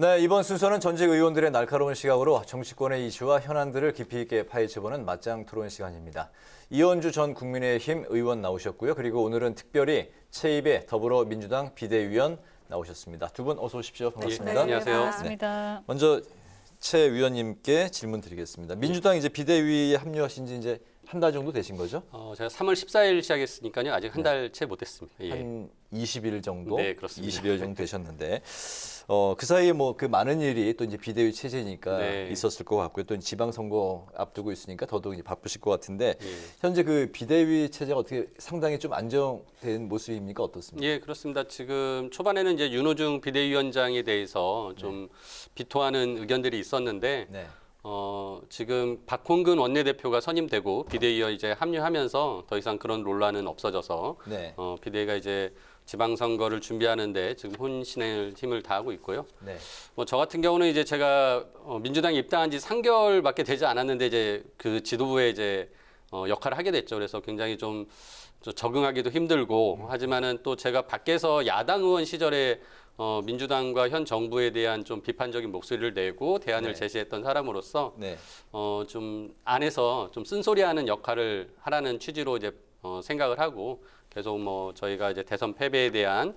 네, 이번 순서는 전직 의원들의 날카로운 시각으로 정치권의 이슈와 현안들을 깊이 있게 파헤쳐보는 맞짱 토론 시간입니다. 이현주 전 국민의힘 의원 나오셨고요. 그리고 오늘은 특별히 최입의 더불어민주당 비대위원 나오셨습니다. 두 분 어서 오십시오. 반갑습니다. 네, 안녕하세요. 반갑습니다. 네. 먼저 최 위원님께 질문 드리겠습니다. 민주당 이제 비대위에 합류하신 지 이제 한 달 정도 되신 거죠? 제가 3월 14일 시작했으니까요. 아직 한 달 채 못했습니다. 예. 한 20일 정도? 네, 그렇습니다. 20일 정도 되셨는데 그 사이에 뭐 그 많은 일이 또 이제 비대위 체제니까 네. 있었을 것 같고요. 또 지방선거 앞두고 있으니까 더더욱 이제 바쁘실 것 같은데 예. 현재 그 비대위 체제가 어떻게 상당히 좀 안정된 모습입니까? 어떻습니까? 예, 그렇습니다. 지금 초반에는 이제 윤호중 비대위원장에 대해서 좀 비토하는 의견들이 있었는데 네. 지금 박홍근 원내대표가 선임되고 비대위에 이제 합류하면서 더 이상 그런 논란은 없어져서 네. 비대위가 이제 지방선거를 준비하는데 지금 혼신의 힘을 다하고 있고요. 네. 뭐 저 같은 경우는 이제 제가 민주당에 입당한 지 3개월밖에 되지 않았는데 이제 그 지도부에 이제 역할을 하게 됐죠. 그래서 굉장히 좀 적응하기도 힘들고 하지만은 또 제가 밖에서 야당 의원 시절에 민주당과 현 정부에 대한 좀 비판적인 목소리를 내고 대안을 네. 제시했던 사람으로서 네. 좀 안에서 좀 쓴소리하는 역할을 하라는 취지로 이제 생각을 하고 계속 뭐 저희가 이제 대선 패배에 대한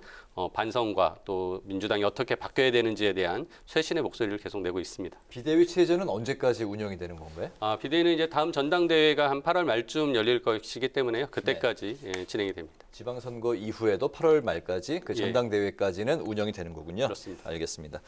반성과 또 민주당이 어떻게 바뀌어야 되는지에 대한 쇄신의 목소리를 계속 내고 있습니다. 비대위 체제는 언제까지 운영이 되는 건가요? 비대위는 이제 다음 전당대회가 한 8월 말쯤 열릴 것이기 때문에요. 그때까지 예, 진행이 됩니다. 지방선거 이후에도 8월 말까지 그 예. 전당대회까지는 운영이 되는 거군요. 그렇습니다. 알겠습니다.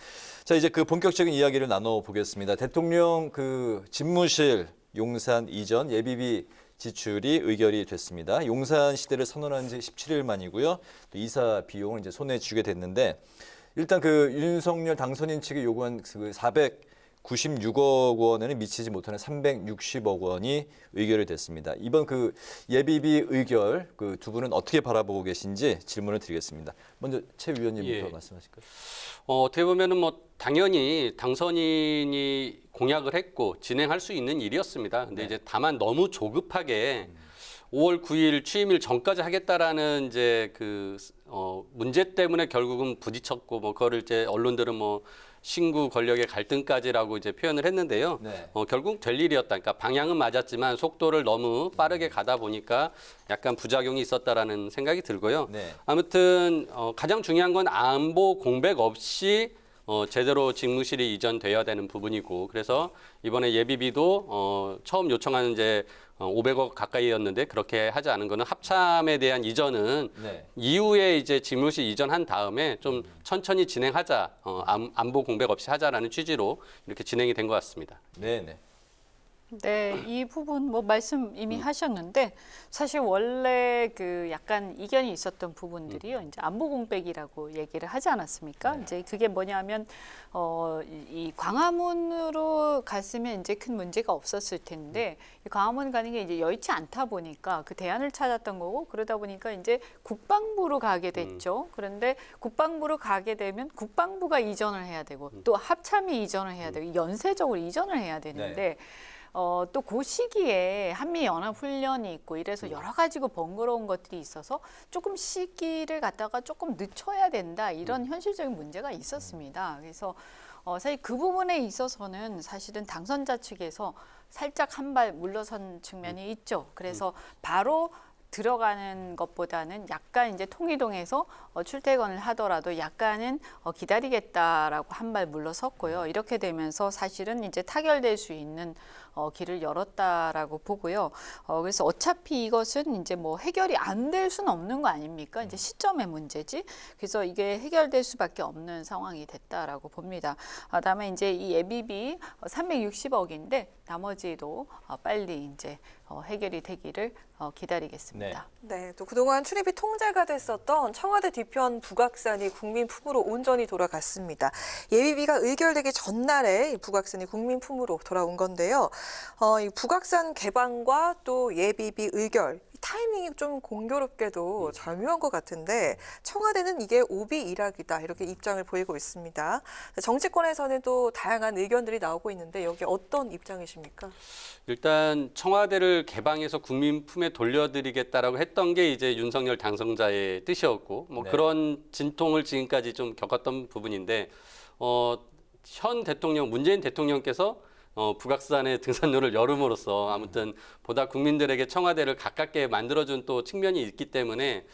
자, 이제 그 본격적인 이야기를 나눠보겠습니다. 대통령 그 집무실 용산 이전 예비비 지출이 의결이 됐습니다. 용산 시대를 선언한 지 17일 만이고요. 또 이사 비용을 이제 손에 쥐게 됐는데 일단 그 윤석열 당선인 측이 요구한 그 496억 원에는 미치지 못하는 360억 원이 의결이 됐습니다. 이번 그 예비비 의결 그 두 분은 어떻게 바라보고 계신지 질문을 드리겠습니다. 먼저 최 위원님부터 예. 말씀하실까요? 어떻게 보면은 뭐 당연히 당선인이 공약을 했고 진행할 수 있는 일이었습니다. 근데 네. 이제 다만 너무 조급하게 5월 9일 취임일 전까지 하겠다라는 이제 그 문제 때문에 결국은 부딪혔고 뭐 그거를 이제 언론들은 뭐 신구 권력의 갈등까지라고 이제 표현을 했는데요. 네. 결국 될 일이었다. 그러니까 방향은 맞았지만 속도를 너무 빠르게 가다 보니까 약간 부작용이 있었다라는 생각이 들고요. 네. 아무튼 가장 중요한 건 안보 공백 없이 제대로 집무실이 이전돼야 되는 부분이고 그래서 이번에 예비비도 처음 요청하는 이제 500억 가까이였는데 그렇게 하지 않은 거는 합참에 대한 이전은 네. 이후에 이제 집무실 이전한 다음에 좀 천천히 진행하자 안보 공백 없이 하자라는 취지로 이렇게 진행이 된 것 같습니다. 네, 네. 네, 이 부분 뭐 말씀 이미 하셨는데 사실 원래 그 약간 이견이 있었던 부분들이요. 이제 안보 공백이라고 얘기를 하지 않았습니까? 네. 이제 그게 뭐냐면 이 광화문으로 갔으면 이제 큰 문제가 없었을 텐데 이 광화문 가는 게 이제 여의치 않다 보니까 그 대안을 찾았던 거고 그러다 보니까 이제 국방부로 가게 됐죠. 그런데 국방부로 가게 되면 국방부가 이전을 해야 되고 또 합참이 이전을 해야 되고 연쇄적으로 이전을 해야 되는데 또 그 시기에 한미연합훈련이 있고 이래서 여러 가지고 번거로운 것들이 있어서 조금 시기를 갖다가 조금 늦춰야 된다 이런 현실적인 문제가 있었습니다. 그래서 사실 그 부분에 있어서는 사실은 당선자 측에서 살짝 한 발 물러선 측면이 있죠. 그래서 바로 들어가는 것보다는 약간 이제 통이동해서 출퇴근을 하더라도 약간은 기다리겠다라고 한 발 물러섰고요. 이렇게 되면서 사실은 이제 타결될 수 있는 길을 열었다라고 보고요. 그래서 어차피 이것은 이제 뭐 해결이 안 될 수는 없는 거 아닙니까? 이제 시점의 문제지. 그래서 이게 해결될 수밖에 없는 상황이 됐다라고 봅니다. 그다음에 이제 이 예비비 360억인데 나머지도 빨리 이제 해결이 되기를 기다리겠습니다. 네, 또 그동안 출입이 통제가 됐었던 청와대 뒤편 북악산이 국민 품으로 온전히 돌아갔습니다. 예비비가 의결되기 전날에 북악산이 국민 품으로 돌아온 건데요. 이 북악산 개방과 또 예비비 의결 타이밍이 좀 공교롭게도 절묘한 것 같은데 청와대는 이게 오비 일학이다 이렇게 입장을 보이고 있습니다. 정치권에서는 또 다양한 의견들이 나오고 있는데 여기 어떤 입장이십니까? 일단 청와대를 개방해서 국민 품에 돌려드리겠다라고 했던 게 이제 윤석열 당선자의 뜻이었고 뭐 네. 그런 진통을 지금까지 좀 겪었던 부분인데 현 대통령 문재인 대통령께서 북악산의 등산로를 열음으로써 아무튼 보다 국민들에게 청와대를 가깝게 만들어준 또 측면이 있기 때문에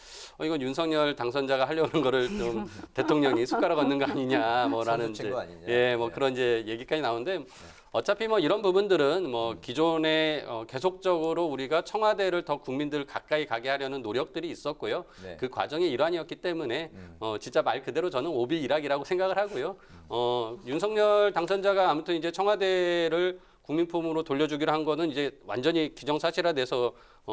이건 윤석열 당선자가 하려는 거를 좀 대통령이 숟가락 얹는 거 아니냐 뭐라는 선수 친구 아니냐. 예, 뭐 네. 그런 이제 얘기까지 나오는데 어차피 뭐 이런 부분들은 뭐 기존에 계속적으로 우리가 청와대를 더 국민들 가까이 가게 하려는 노력들이 있었고요. 네. 그 과정의 일환이었기 때문에 진짜 말 그대로 저는 오비 일학이라고 생각을 하고요. 윤석열 당선자가 아무튼 이제 청와대를 국민품으로 돌려주기로 한 거는 이제 완전히 기정사실화돼서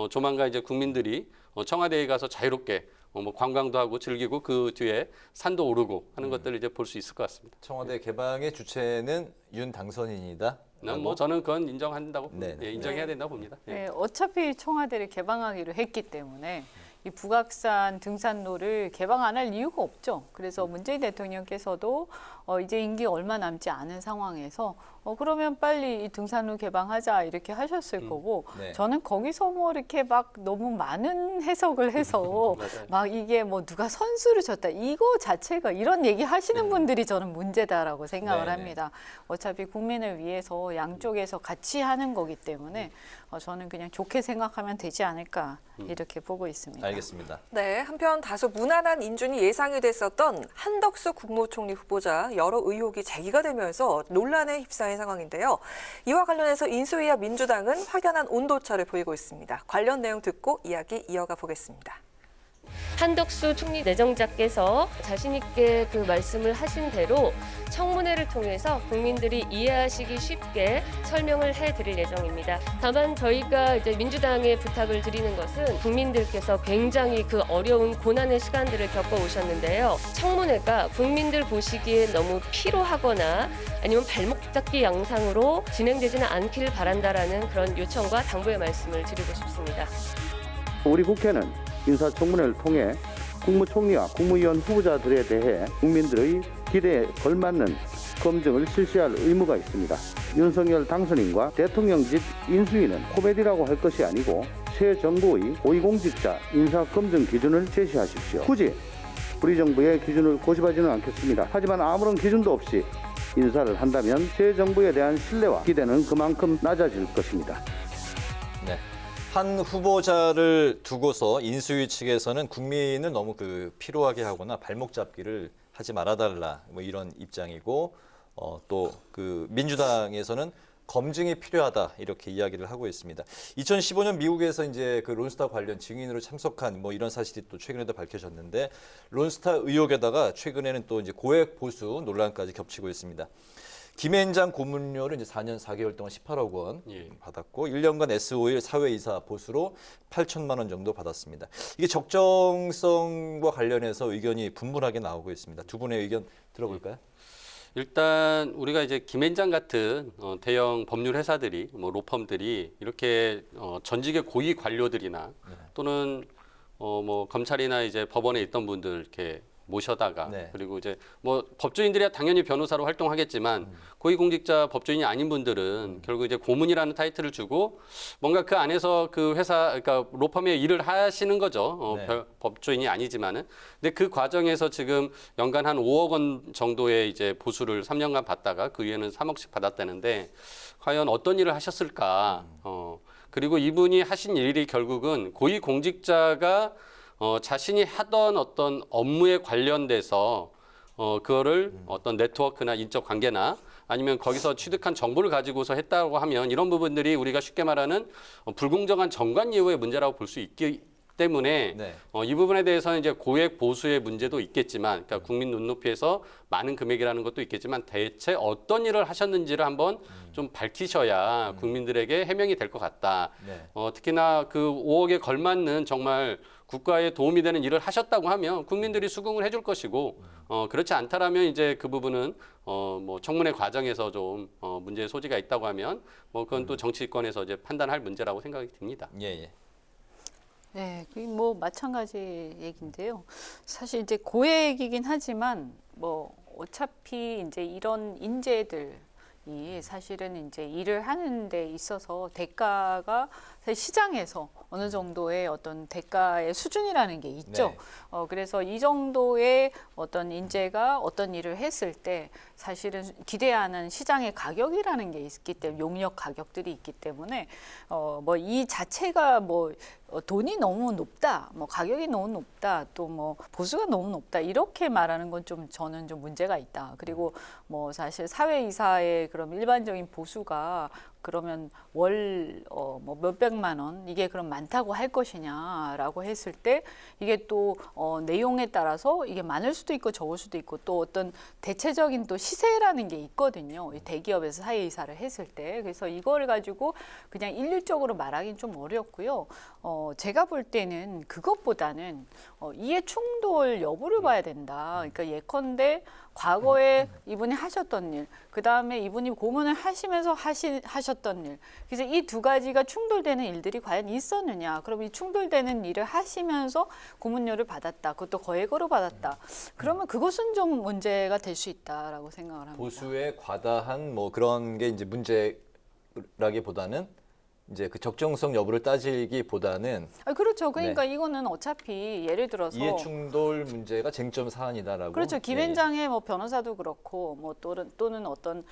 조만간 이제 국민들이 청와대에 가서 자유롭게 뭐 관광도 하고 즐기고 그 뒤에 산도 오르고 하는 것들을 이제 볼 수 있을 것 같습니다. 청와대 개방의 주체는 윤 당선인이다. 뭐 저는 그건 인정한다고 네네. 예, 인정해야 된다고 봅니다. 예. 네, 어차피 청와대를 개방하기로 했기 때문에 이 북악산 등산로를 개방 안 할 이유가 없죠. 그래서 문재인 대통령께서도 이제 임기가 얼마 남지 않은 상황에서 그러면 빨리 이 등산로 개방하자 이렇게 하셨을 거고 네. 저는 거기서 뭐 이렇게 막 너무 많은 해석을 해서 맞아요. 막 이게 뭐 누가 선수를 줬다 이거 자체가 이런 얘기 하시는 분들이 저는 문제다라고 생각을 네네. 합니다. 어차피 국민을 위해서 양쪽에서 같이 하는 거기 때문에 저는 그냥 좋게 생각하면 되지 않을까 이렇게 보고 있습니다. 알겠습니다. 네, 한편 다소 무난한 인준이 예상이 됐었던 한덕수 국무총리 후보자 여러 의혹이 제기가 되면서 논란에 휩싸인 상황인데요. 이와 관련해서 인수위와 민주당은 확연한 온도차를 보이고 있습니다. 관련 내용 듣고 이야기 이어가 보겠습니다. 한덕수 총리 내정자께서 자신 있게 그 말씀을 하신 대로 청문회를 통해서 국민들이 이해하시기 쉽게 설명을 해드릴 예정입니다. 다만 저희가 이제 민주당에 부탁을 드리는 것은 국민들께서 굉장히 그 어려운 고난의 시간들을 겪어오셨는데요. 청문회가 국민들 보시기에 너무 피로하거나 아니면 발목 잡기 양상으로 진행되지는 않길 바란다라는 그런 요청과 당부의 말씀을 드리고 싶습니다. 우리 국회는 인사청문회를 통해 국무총리와 국무위원 후보자들에 대해 국민들의 기대에 걸맞는 검증을 실시할 의무가 있습니다. 윤석열 당선인과 대통령직 인수위는 코미디라고 할 것이 아니고 새 정부의 고위공직자 인사검증 기준을 제시하십시오. 굳이 우리 정부의 기준을 고집하지는 않겠습니다. 하지만 아무런 기준도 없이 인사를 한다면 새 정부에 대한 신뢰와 기대는 그만큼 낮아질 것입니다. 네. 한 후보자를 두고서 인수위 측에서는 국민을 너무 피로하게 하거나 발목 잡기를 하지 말아달라 뭐 이런 입장이고 또 민주당에서는 검증이 필요하다 이렇게 이야기를 하고 있습니다. 2015년 미국에서 이제 론스타 관련 증인으로 참석한 뭐 이런 사실이 또 최근에도 밝혀졌는데 론스타 의혹에다가 최근에는 또 이제 고액 보수 논란까지 겹치고 있습니다. 김앤장 고문료를 이제 4년 4개월 동안 18억 원 예. 받았고 1년간 S5일 사회이사 보수로 8천만 원 정도 받았습니다. 이게 적정성과 관련해서 의견이 분분하게 나오고 있습니다. 두 분의 의견 들어볼까요? 일단 우리가 이제 김앤장 같은 대형 법률 회사들이 뭐 로펌들이 이렇게 전직의 고위 관료들이나 또는 뭐 검찰이나 이제 법원에 있던 분들 이렇게 모셔다가 네. 그리고 이제 뭐 법조인들이야 당연히 변호사로 활동하겠지만 고위공직자 법조인이 아닌 분들은 결국 이제 고문이라는 타이틀을 주고 뭔가 그 안에서 그 회사 그러니까 로펌의 일을 하시는 거죠. 네. 법조인이 아니지만은 근데 그 과정에서 지금 연간 한 5억 원 정도의 이제 보수를 3년간 받다가 그 이후에는 3억씩 받았다는데 과연 어떤 일을 하셨을까? 그리고 이분이 하신 일이 결국은 고위공직자가 자신이 하던 어떤 업무에 관련돼서 그거를 어떤 네트워크나 인적 관계나 아니면 거기서 취득한 정보를 가지고서 했다고 하면 이런 부분들이 우리가 쉽게 말하는 불공정한 정관 예우의 문제라고 볼 수 있기 때문에 네. 이 부분에 대해서는 이제 고액 보수의 문제도 있겠지만 그러니까 국민 눈높이에서 많은 금액이라는 것도 있겠지만 대체 어떤 일을 하셨는지를 한번 좀 밝히셔야 국민들에게 해명이 될 것 같다. 네. 특히나 그 5억에 걸맞는 정말 국가에 도움이 되는 일을 하셨다고 하면 국민들이 수긍을 해줄 것이고 그렇지 않다라면 이제 그 부분은 뭐 청문회 과정에서 좀 문제의 소지가 있다고 하면 뭐 그건 또 정치권에서 이제 판단할 문제라고 생각이 듭니다. 예. 네, 그게 뭐 마찬가지 얘기인데요. 사실 이제 고액이긴 하지만 뭐 어차피 이제 이런 인재들이 사실은 이제 일을 하는 데 있어서 대가가 사실 시장에서 어느 정도의 어떤 대가의 수준이라는 게 있죠. 네. 그래서 이 정도의 어떤 인재가 어떤 일을 했을 때 사실은 기대하는 시장의 가격이라는 게 있기 때문에 용역 가격들이 있기 때문에 뭐 이 자체가 뭐 돈이 너무 높다, 뭐 가격이 너무 높다, 또 뭐 보수가 너무 높다 이렇게 말하는 건 좀 저는 좀 문제가 있다. 그리고 뭐 사실 사회이사의 그럼 일반적인 보수가 그러면 월 뭐 몇백만 원 이게 그럼 많다고 할 것이냐라고 했을 때 이게 또 내용에 따라서 이게 많을 수도 있고 적을 수도 있고 또 어떤 대체적인 또 시세라는 게 있거든요. 이 대기업에서 사회이사를 했을 때 그래서 이걸 가지고 그냥 일률적으로 말하기는 좀 어렵고요. 제가 볼 때는 그것보다는 이해 충돌 여부를 봐야 된다. 그러니까 예컨대 과거에 이분이 하셨던 일, 그 다음에 이분이 고문을 하시면서 하셨던 일. 그래서 이 두 가지가 충돌되는 일들이 과연 있었느냐. 그럼 이 충돌되는 일을 하시면서 고문료를 받았다. 그것도 거액으로 받았다. 그러면 그것은 좀 문제가 될 수 있다라고 생각을 합니다. 보수의 과다한 뭐 그런 게 이제 문제라기보다는 이제 그 적정성 여부를 따지기보다는 그렇죠. 그러니까 이거는 어차피 예를 들어서 이해 충돌 문제가 쟁점 사안이다라고. 그렇죠. 예, 김앤장의 뭐 변호사도 그렇고 뭐 또는 어떤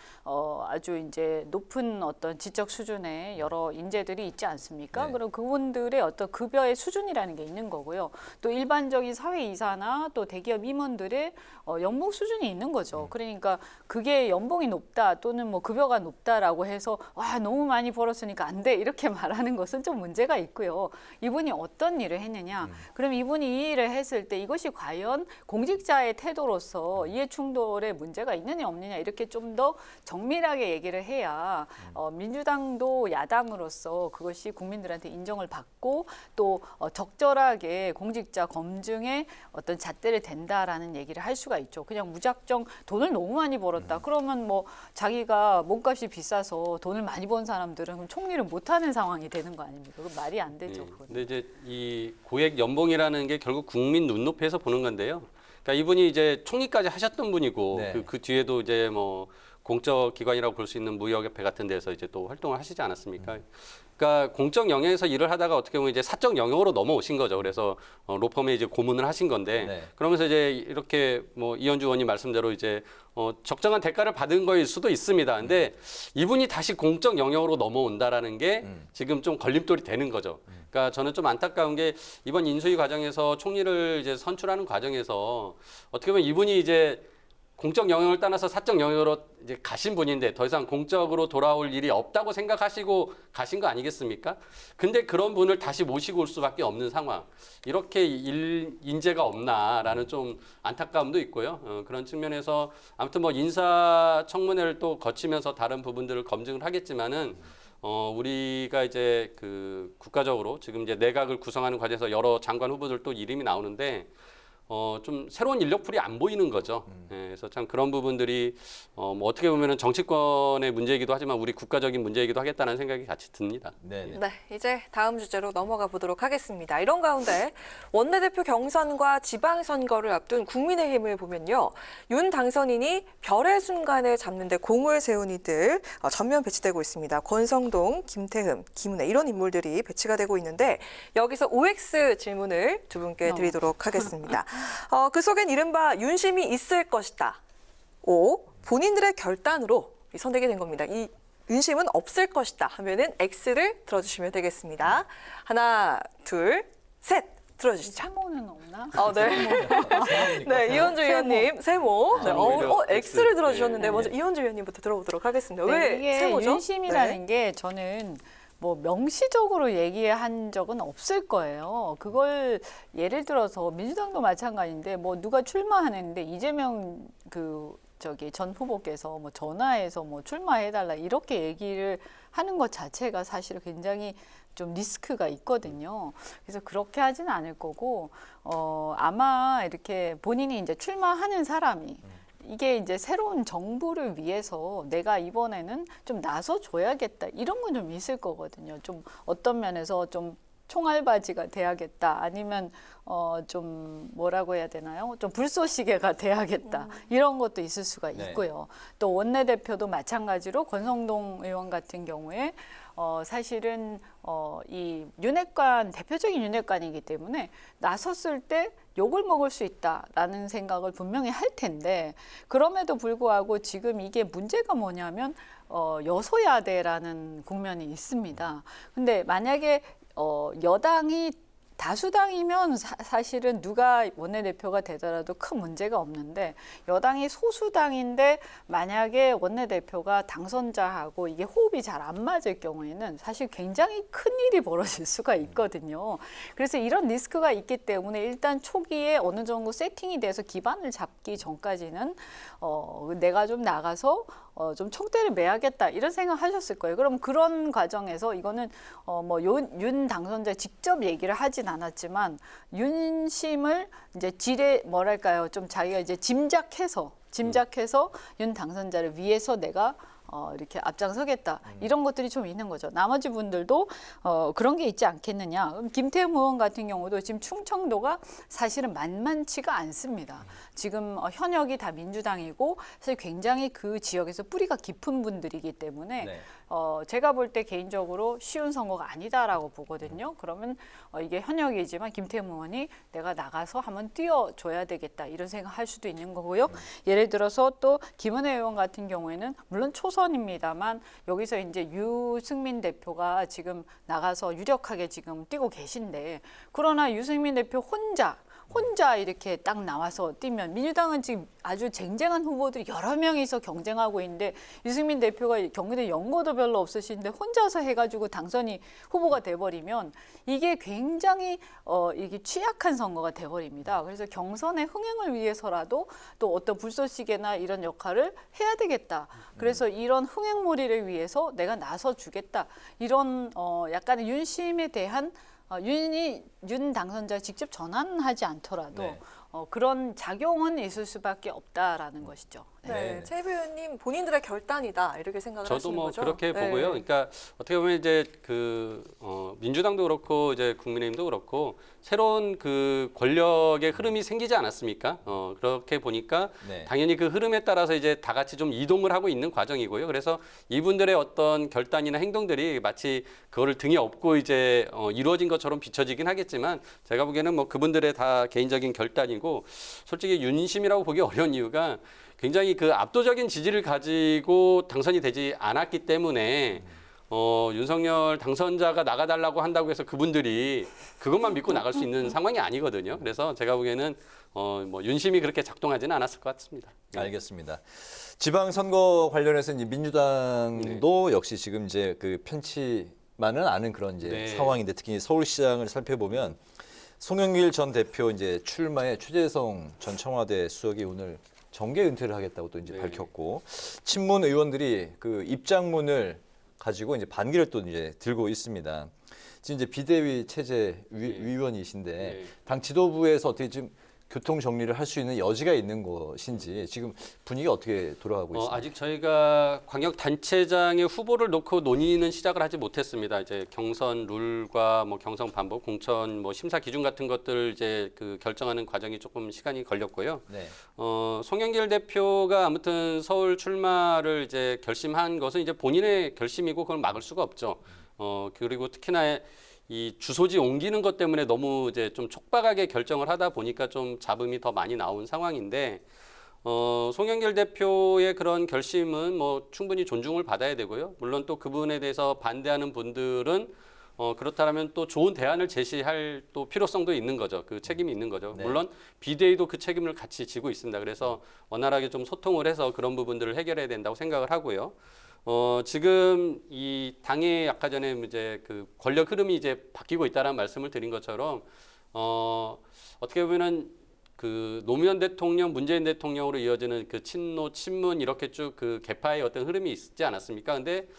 아주 이제 높은 어떤 지적 수준의 여러 인재들이 있지 않습니까? 네. 그럼 그분들의 어떤 급여의 수준이라는 게 있는 거고요. 또 일반적인 사회 이사나 또 대기업 임원들의 연봉 수준이 있는 거죠. 그러니까 그게 연봉이 높다 또는 뭐 급여가 높다라고 해서 와 너무 많이 벌었으니까 안 돼. 이렇게 말하는 것은 좀 문제가 있고요. 이분이 어떤 일을 했느냐. 그럼 이분이 이 일을 했을 때 이것이 과연 공직자의 태도로서 이해 충돌에 문제가 있느냐 없느냐 이렇게 좀 더 정밀하게 얘기를 해야 민주당도 야당으로서 그것이 국민들한테 인정을 받고 또 적절하게 공직자 검증에 어떤 잣대를 댄다라는 얘기를 할 수가 있죠. 그냥 무작정 돈을 너무 많이 벌었다. 그러면 뭐 자기가 몸값이 비싸서 돈을 많이 번 사람들은 그럼 총리를 못 하는 상황이 되는 거 아닙니까? 그건 말이 안 되죠. 그건. 근데 이제 이 고액 연봉이라는 게 결국 국민 눈높이에서 보는 건데요. 그러니까 이분이 이제 총리까지 하셨던 분이고 네. 그 뒤에도 이제 뭐 공적 기관이라고 볼 수 있는 무역협회 같은 데서 이제 또 활동을 하시지 않았습니까? 그러니까 공적 영역에서 일을 하다가 어떻게 보면 이제 사적 영역으로 넘어오신 거죠. 그래서 로펌에 이제 고문을 하신 건데 네. 그러면서 이제 이렇게 뭐 이현주 의원님 말씀대로 이제 적정한 대가를 받은 거일 수도 있습니다. 근데 이분이 다시 공적 영역으로 넘어온다라는 게 지금 좀 걸림돌이 되는 거죠. 그러니까 저는 좀 안타까운 게 이번 인수위 과정에서 총리를 이제 선출하는 과정에서 어떻게 보면 이분이 이제 공적 영역을 떠나서 사적 영역으로 이제 가신 분인데 더 이상 공적으로 돌아올 일이 없다고 생각하시고 가신 거 아니겠습니까? 근데 그런 분을 다시 모시고 올 수밖에 없는 상황. 이렇게 인재가 없나라는 좀 안타까움도 있고요. 그런 측면에서 아무튼 뭐 인사청문회를 또 거치면서 다른 부분들을 검증을 하겠지만은 우리가 이제 그 국가적으로 지금 이제 내각을 구성하는 과정에서 여러 장관 후보들 또 이름이 나오는데 좀 새로운 인력풀이 안 보이는 거죠. 예, 그래서 참 그런 부분들이 뭐 어떻게 보면은 정치권의 문제이기도 하지만 우리 국가적인 문제이기도 하겠다는 생각이 같이 듭니다. 네. 네, 이제 다음 주제로 넘어가 보도록 하겠습니다. 이런 가운데 원내대표 경선과 지방선거를 앞둔 국민의힘을 보면요. 윤 당선인이 별의 순간을 잡는 데 공을 세운 이들 전면 배치되고 있습니다. 권성동, 김태흠, 김은혜 이런 인물들이 배치가 되고 있는데 여기서 OX 질문을 두 분께 드리도록 하겠습니다. 그 속엔 이른바 윤심이 있을 것이다. O. 본인들의 결단으로 선택이 된 겁니다. 이 윤심은 없을 것이다 하면은 X를 들어주시면 되겠습니다. 하나, 둘, 셋 들어주시죠. 세모는 없나? 네. 네, 이현주 의원님 세모. 네, 오히려 X를 X. 들어주셨는데 네. 먼저 이현주 의원님부터 들어보도록 하겠습니다. 네, 왜 이게 세모죠? 윤심이라는 게 저는 뭐 명시적으로 얘기한 적은 없을 거예요. 그걸 예를 들어서 민주당도 마찬가지인데 뭐 누가 출마하는데 이재명 전 후보께서 뭐 전화해서 뭐 출마해달라 이렇게 얘기를 하는 것 자체가 사실 굉장히 좀 리스크가 있거든요. 그래서 그렇게 하지는 않을 거고 아마 이렇게 본인이 이제 출마하는 사람이 이게 이제 새로운 정부를 위해서 내가 이번에는 좀 나서줘야겠다 이런 건 좀 있을 거거든요. 좀 어떤 면에서 좀 총알바지가 돼야겠다. 아니면 좀 뭐라고 해야 되나요? 좀 불쏘시개가 돼야겠다. 이런 것도 있을 수가 네. 있고요. 또 원내대표도 마찬가지로 권성동 의원 같은 경우에 사실은 이 윤핵관 대표적인 윤핵관이기 때문에 나섰을 때 욕을 먹을 수 있다라는 생각을 분명히 할 텐데 그럼에도 불구하고 지금 이게 문제가 뭐냐면 여소야대라는 국면이 있습니다. 근데 만약에 여당이 다수당이면 사실은 누가 원내대표가 되더라도 큰 문제가 없는데 여당이 소수당인데 만약에 원내대표가 당선자하고 이게 호흡이 잘 안 맞을 경우에는 사실 굉장히 큰 일이 벌어질 수가 있거든요. 그래서 이런 리스크가 있기 때문에 일단 초기에 어느 정도 세팅이 돼서 기반을 잡기 전까지는 내가 좀 나가서 좀 총대를 매야겠다 이런 생각하셨을 거예요. 그럼 그런 과정에서 이거는 윤 당선자 직접 얘기를 하진 않았지만 윤심을 이제 뭐랄까요, 좀 자기가 이제 짐작해서 윤 당선자를 위해서 내가 이렇게 앞장서겠다 이런 것들이 좀 있는 거죠. 나머지 분들도 그런 게 있지 않겠느냐. 그럼 김태흠 의원 같은 경우도 지금 충청도가 사실은 만만치가 않습니다. 지금 현역이 다 민주당이고 사실 굉장히 그 지역에서 뿌리가 깊은 분들이기 때문에 네. 제가 볼 때 개인적으로 쉬운 선거가 아니다라고 보거든요. 그러면 이게 현역이지만 김태흠 의원이 내가 나가서 한번 뛰어줘야 되겠다 이런 생각할 수도 있는 거고요. 예를 들어서 또 김은혜 의원 같은 경우에는 물론 초선입니다만 여기서 이제 유승민 대표가 지금 나가서 유력하게 지금 뛰고 계신데 그러나 유승민 대표 혼자 이렇게 딱 나와서 뛰면 민주당은 지금 아주 쟁쟁한 후보들이 여러 명이서 경쟁하고 있는데 유승민 대표가 경기도 연고도 별로 없으신데 혼자서 해가지고 당선이 후보가 돼버리면 이게 굉장히 이게 취약한 선거가 돼버립니다. 그래서 경선의 흥행을 위해서라도 또 어떤 불쏘시개나 이런 역할을 해야 되겠다. 그래서 이런 흥행몰이를 위해서 내가 나서 주겠다. 이런 약간의 윤심에 대한 윤 당선자 직접 전환하지 않더라도 네. 그런 작용은 있을 수밖에 없다라는 것이죠. 네, 최 의원님 본인들의 결단이다 이렇게 생각을 저도 하시는 뭐 거죠? 그렇게 네. 보고요. 그러니까 어떻게 보면 이제 민주당도 그렇고 이제 국민의힘도 그렇고 새로운 그 권력의 흐름이 생기지 않았습니까? 그렇게 보니까 네. 당연히 그 흐름에 따라서 이제 다 같이 좀 이동을 하고 있는 과정이고요. 그래서 이분들의 어떤 결단이나 행동들이 마치 그거를 등에 업고 이제 이루어진 것처럼 비춰지긴 하겠지만 제가 보기에는 뭐 그분들의 다 개인적인 결단이고 솔직히 윤심이라고 보기 어려운 이유가 굉장히 그 압도적인 지지를 가지고 당선이 되지 않았기 때문에 윤석열 당선자가 나가달라고 한다고 해서 그분들이 그것만 믿고 나갈 수 있는 상황이 아니거든요. 그래서 제가 보기에는 뭐 윤심이 그렇게 작동하지는 않았을 것 같습니다. 알겠습니다. 지방선거 관련해서 이제 민주당도 역시 지금 이제 그 편치만은 않은 그런 이제 네. 상황인데 특히 서울시장을 살펴보면 송영길 전 대표 이제 출마에 최재성 전 청와대 수석이 오늘 정계 은퇴를 하겠다고 또 이제 네. 밝혔고 친문 의원들이 그 입장문을 가지고 이제 반기를 또 이제 들고 있습니다. 지금 이제 비대위 체제 위원이신데 네. 당 지도부에서 어떻게 지금 교통 정리를 할 수 있는 여지가 있는 것인지 지금 분위기가 어떻게 돌아가고 있습니까? 아직 저희가 광역단체장의 후보를 놓고 논의는 시작을 하지 못했습니다. 이제 경선 룰과 뭐 경선 반복, 공천 뭐 심사 기준 같은 것들 이제 그 결정하는 과정이 조금 시간이 걸렸고요. 네. 송영길 대표가 아무튼 서울 출마를 이제 결심한 것은 이제 본인의 결심이고 그걸 막을 수가 없죠. 그리고 특히나 이 주소지 옮기는 것 때문에 너무 이제 좀 촉박하게 결정을 하다 보니까 좀 잡음이 더 많이 나온 상황인데 송영길 대표의 그런 결심은 뭐 충분히 존중을 받아야 되고요. 물론 또 그분에 대해서 반대하는 분들은 그렇다면 또 좋은 대안을 제시할 또 필요성도 있는 거죠. 그 책임이 있는 거죠. 네. 물론 비대위도 그 책임을 같이 지고 있습니다. 그래서 원활하게 좀 소통을 해서 그런 부분들을 해결해야 된다고 생각을 하고요. 지금 이 당의 아까 전에 이제 그 권력 흐름이 이제 바뀌고 있다라는 말씀을 드린 것처럼 어떻게 보면은 그 노무현 대통령, 문재인 대통령으로 이어지는 그 친노, 친문 이렇게 쭉 그 개파의 어떤 흐름이 있지 않았습니까? 근데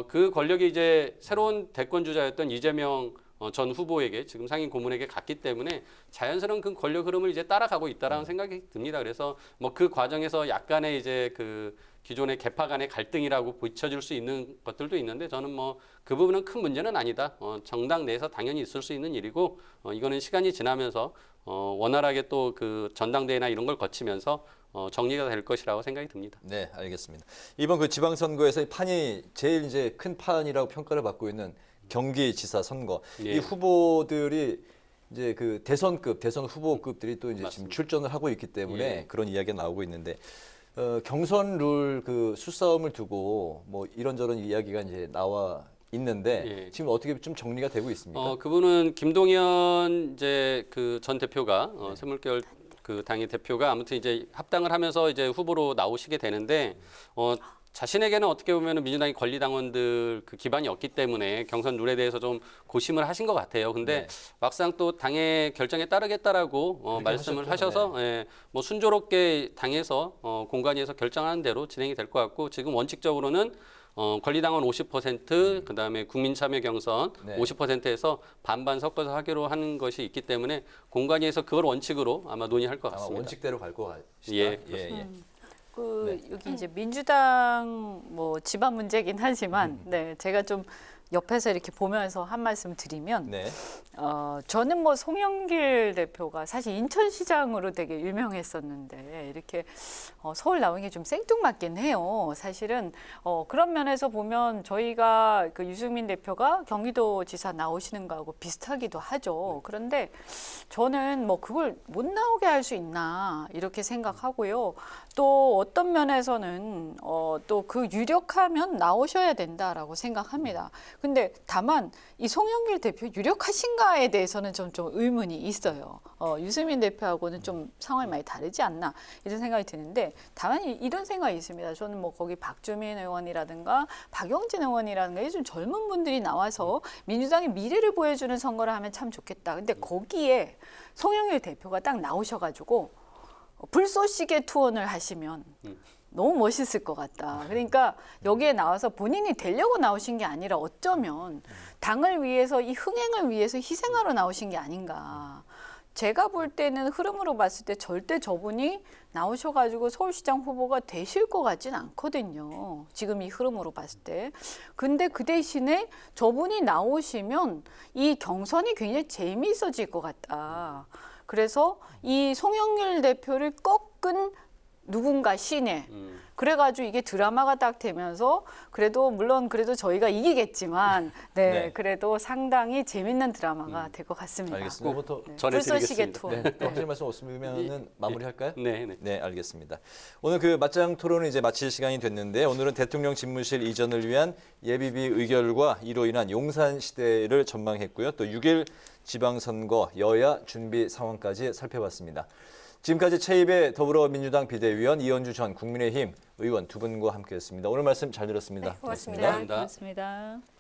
그 권력이 이제 새로운 대권 주자였던 이재명 전 후보에게 지금 상임 고문에게 갔기 때문에 자연스러운 그 권력 흐름을 이제 따라가고 있다라는 생각이 듭니다. 그래서 뭐 그 과정에서 약간의 이제 그 기존의 계파 간의 갈등이라고 비춰질 수 있는 것들도 있는데 저는 뭐 그 부분은 큰 문제는 아니다. 정당 내에서 당연히 있을 수 있는 일이고 이거는 시간이 지나면서 원활하게 또 그 전당대회나 이런 걸 거치면서 정리가 될 것이라고 생각이 듭니다. 네, 알겠습니다. 이번 그 지방선거에서 이 판이 제일 이제 큰 판이라고 평가를 받고 있는 경기지사 선거. 예. 이 후보들이 이제 그 대선 후보급들이 또 이제 지금 맞습니다. 출전을 하고 있기 때문에 예. 그런 이야기가 나오고 있는데 경선 룰 그 수싸움을 두고 뭐 이런저런 이야기가 이제 나와 있는데 예. 지금 어떻게 좀 정리가 되고 있습니까? 그분은 김동연 이제 그 전 대표가 샘물결 그 당의 대표가 아무튼 이제 합당을 하면서 이제 후보로 나오시게 되는데 자신에게는 어떻게 보면 민주당이 권리당원들 그 기반이 없기 때문에 경선 룰에 대해서 좀 고심을 하신 것 같아요. 근데 네. 막상 또 당의 결정에 따르겠다라고 그렇게 말씀을 하셨죠. 하셔서 예, 뭐 순조롭게 당에서 공관위에서 결정하는 대로 진행이 될 것 같고 지금 원칙적으로는 권리당원 50%, 그다음에 국민참여 경선 네. 50%에서 반반 섞어서 하기로 하는 것이 있기 때문에 공관위에서 그걸 원칙으로 아마 논의할 것 아마 같습니다. 원칙대로 갈 것 같습니다. 예, 예. 여기 이제 민주당 뭐 집안 문제긴 하지만 네, 제가 좀 옆에서 이렇게 보면서 한 말씀 드리면 네. 저는 뭐 송영길 대표가 사실 인천시장으로 되게 유명했었는데 이렇게 서울 나오는 게 좀 생뚱맞긴 해요. 사실은 그런 면에서 보면 저희가 그 유승민 대표가 경기도지사 나오시는 거하고 비슷하기도 하죠. 그런데 저는 뭐 그걸 못 나오게 할 수 있나 이렇게 생각하고요. 또 어떤 면에서는 또 그 유력하면 나오셔야 된다라고 생각합니다. 근데 다만 이 송영길 대표 유력하신가에 대해서는 좀 의문이 있어요. 유승민 대표하고는 좀 상황이 많이 다르지 않나 이런 생각이 드는데 다만 이런 생각이 있습니다. 저는 뭐 거기 박주민 의원이라든가 박용진 의원이라든가 요즘 젊은 분들이 나와서 민주당의 미래를 보여주는 선거를 하면 참 좋겠다. 근데 거기에 송영길 대표가 딱 나오셔가지고 불쏘시개 투혼을 하시면 너무 멋있을 것 같다. 그러니까 여기에 나와서 본인이 되려고 나오신 게 아니라 어쩌면 당을 위해서 이 흥행을 위해서 희생하러 나오신 게 아닌가. 제가 볼 때는 흐름으로 봤을 때 절대 저분이 나오셔가지고 서울시장 후보가 되실 것 같진 않거든요. 지금 이 흐름으로 봤을 때. 근데 그 대신에 저분이 나오시면 이 경선이 굉장히 재미있어질 것 같다. 그래서 이 송영길 대표를 꺾은 누군가 신예. 그래가지고 이게 드라마가 딱 되면서 그래도 물론 그래도 저희가 이기겠지만 네. 그래도 상당히 재밌는 드라마가 될 것 같습니다. 알겠습니다. 꼭 네. 불쏘시개 전해드리겠습니다. 투혼. 네, 또 하실 말씀 없으면은 마무리할까요? 네, 네. 네, 알겠습니다. 오늘 그 맞짱 토론을 이제 마칠 시간이 됐는데 오늘은 대통령 집무실 이전을 위한 예비비 의결과 이로 인한 용산 시대를 전망했고요. 또 6일 지방선거 여야 준비 상황까지 살펴봤습니다. 지금까지 최입의 더불어민주당 비대위원 이현주 전 국민의힘 의원 두 분과 함께했습니다. 오늘 말씀 잘 들었습니다. 네, 고맙습니다. 감사합니다. 고맙습니다.